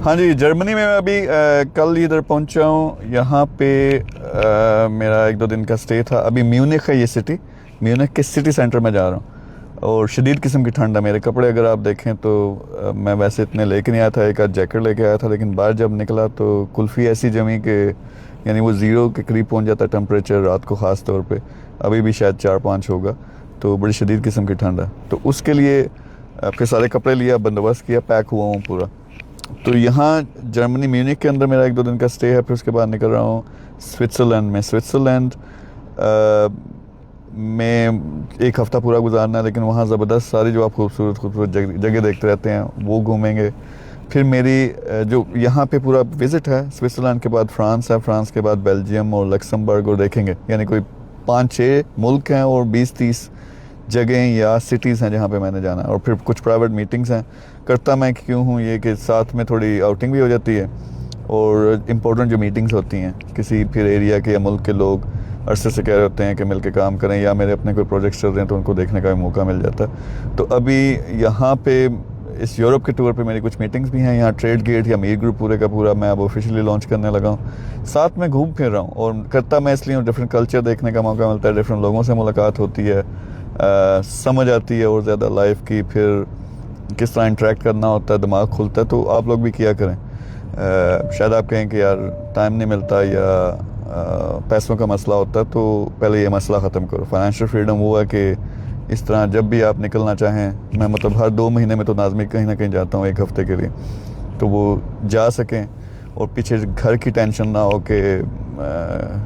हाँ जी, जर्मनी में मैं अभी कल इधर पहुंचा हूँ। यहाँ पे मेरा 1-2 दिन का स्टे था। अभी म्यूनिख है ये सिटी, म्यूनिख के सिटी सेंटर में जा रहा हूँ और शदीद किस्म की ठंड है। मेरे कपड़े अगर आप देखें तो मैं वैसे इतने लेके नहीं आया था, एक आध जैकेट लेके आया था, लेकिन बाहर जब निकला तो कुल्फ़ी ऐसी जमी कि यानी वो ज़ीरो के करीब पहुँच जाता टेम्परेचर रात को, ख़ास तौर पे अभी भी शायद 4-5 होगा। तो बड़ी शदीद किस्म की ठंड है, तो उसके लिए फिर सारे कपड़े लिया, बंदोबस्त किया, पैक हुआ हूँ पूरा। तो यहाँ जर्मनी म्यूनिख के अंदर मेरा 1-2 दिन का स्टे है। फिर उसके बाद निकल रहा हूँ स्विट्ज़रलैंड में। स्विट्ज़रलैंड में एक हफ़्ता पूरा गुजारना है, लेकिन वहाँ ज़बरदस्त सारी जो आप खूबसूरत खूबसूरत जगह देखते रहते हैं वो घूमेंगे। फिर मेरी जो यहाँ पे पूरा विज़िट है, स्विट्ज़रलैंड के बाद फ्रांस है, फ्रांस के बाद बेल्जियम और लक्समबर्ग और देखेंगे। यानी कोई 5-6 मुल्क हैं और 20-30 जगह या सिटीज़ हैं जहाँ पे मैंने जाना है। और फिर कुछ प्राइवेट मीटिंग्स हैं। करता मैं क्यों हूँ ये कि साथ में थोड़ी आउटिंग भी हो जाती है और इम्पोर्टेंट जो मीटिंग्स होती हैं, किसी फिर एरिया के या मुल्क के लोग अरसे से कह रहे होते हैं कि मिल के काम करें, या मेरे अपने कोई प्रोजेक्ट्स चल रहे हैं तो उनको देखने का भी मौका मिल जाता है। तो अभी यहाँ पे इस यूरोप के टूर पे मेरी कुछ मीटिंग्स भी हैं। यहाँ ट्रेड गेट या मीर ग्रुप पूरे का पूरा मैं अब ऑफिशियली लॉन्च करने लगा हूँ। साथ में घूम फिर रहा हूँ और करता मैं इसलिए डिफरेंट कल्चर देखने का मौका मिलता है, डिफरेंट लोगों से मुलाकात होती है, समझ आती है और ज़्यादा लाइफ की फिर किस तरह इंटरेक्ट करना होता है, दिमाग खुलता है। तो आप लोग भी किया करें। शायद आप कहें कि यार टाइम नहीं मिलता या पैसों का मसला होता है, तो पहले ये मसला ख़त्म करो। फाइनेंशियल फ्रीडम वो है कि इस तरह जब भी आप निकलना चाहें, मैं मतलब हर 2 महीने में तो नाज़मी कहीं ना कहीं जाता हूँ 1 हफ़्ते के लिए, तो वो जा सकें और पीछे घर की टेंशन ना हो कि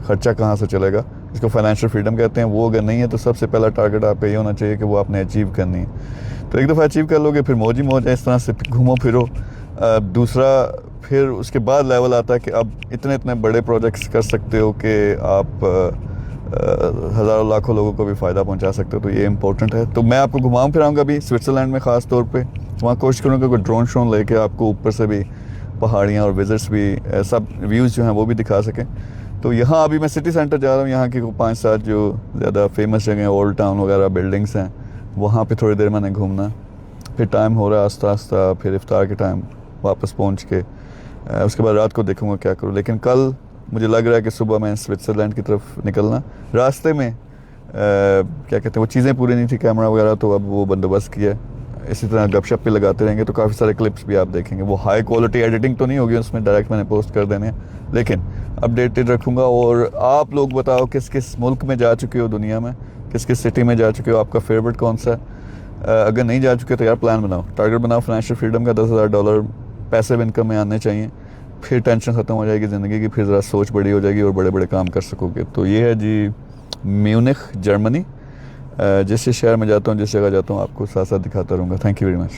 ख़र्चा कहाँ से चलेगा, इसको फाइनेंशियल फ्रीडम कहते हैं। वो अगर नहीं है तो सबसे पहला टारगेट आपका ये होना चाहिए कि वो आपने अचीव करनी है। तो एक दफ़ा अचीव कर लोगे फिर मौज ही मौज है, इस तरह से घूमो फिरो। दूसरा फिर उसके बाद लेवल आता है कि अब इतने इतने बड़े प्रोजेक्ट्स कर सकते हो कि आप हज़ारों लाखों लोगों को भी फ़ायदा पहुंचा सकते हो। तो ये इंपॉर्टेंट है। तो मैं आपको घुमाऊँ फिराऊँगा अभी स्विट्ज़रलैंड में ख़ास तौर पे। वहाँ कोशिश करूँगा कोई ड्रोन शोन लेके आपको ऊपर से भी पहाड़ियाँ और विज़िट्स भी सब व्यूज़ जो हैं वो भी दिखा सकें। तो यहाँ अभी मैं सिटी सेंटर जा रहा हूँ। यहाँ की 5-7 जो ज़्यादा फेमस जगह हैं, ओल्ड टाउन वगैरह बिल्डिंग्स हैं, वहाँ पे थोड़ी देर मैंने घूमना। फिर टाइम हो रहा है आस्ता आस्ता, फिर इफ्तार के टाइम वापस पहुँच के उसके बाद रात को देखूँगा क्या करूँ। लेकिन कल मुझे लग रहा है कि सुबह मैं स्विट्ज़रलैंड की तरफ निकलना। रास्ते में क्या कहते हैं वो चीज़ें पूरी नहीं थी, कैमरा वगैरह, तो अब वो बंदोबस्त किया। इसी तरह गपशप भी लगाते रहेंगे तो काफ़ी सारे क्लिप्स भी आप देखेंगे। वो हाई क्वालिटी एडिटिंग तो नहीं होगी उसमें, डायरेक्ट मैंने पोस्ट कर देने हैं, लेकिन अपडेटेड रखूँगा। और आप लोग बताओ किस किस मुल्क में जा चुके हो दुनिया में, किस किस सिटी में जा चुके हो, आपका फेवरेट कौन सा है। अगर नहीं जा चुके तो यार प्लान बनाओ, टारगेट बनाओ फाइनेंशियल फ्रीडम का। $10,000 पैसिव इनकम में आने चाहिए। फिर टेंशन ख़त्म हो जाएगी ज़िंदगी की, फिर ज़रा सोच बड़ी हो जाएगी और बड़े बड़े काम कर सकोगे। तो ये है जी म्यूनिख जर्मनी। जिस शहर में जाता हूँ, जिस जगह जाता हूँ, आपको साथ साथ दिखाता रहूँगा। Thank you very much.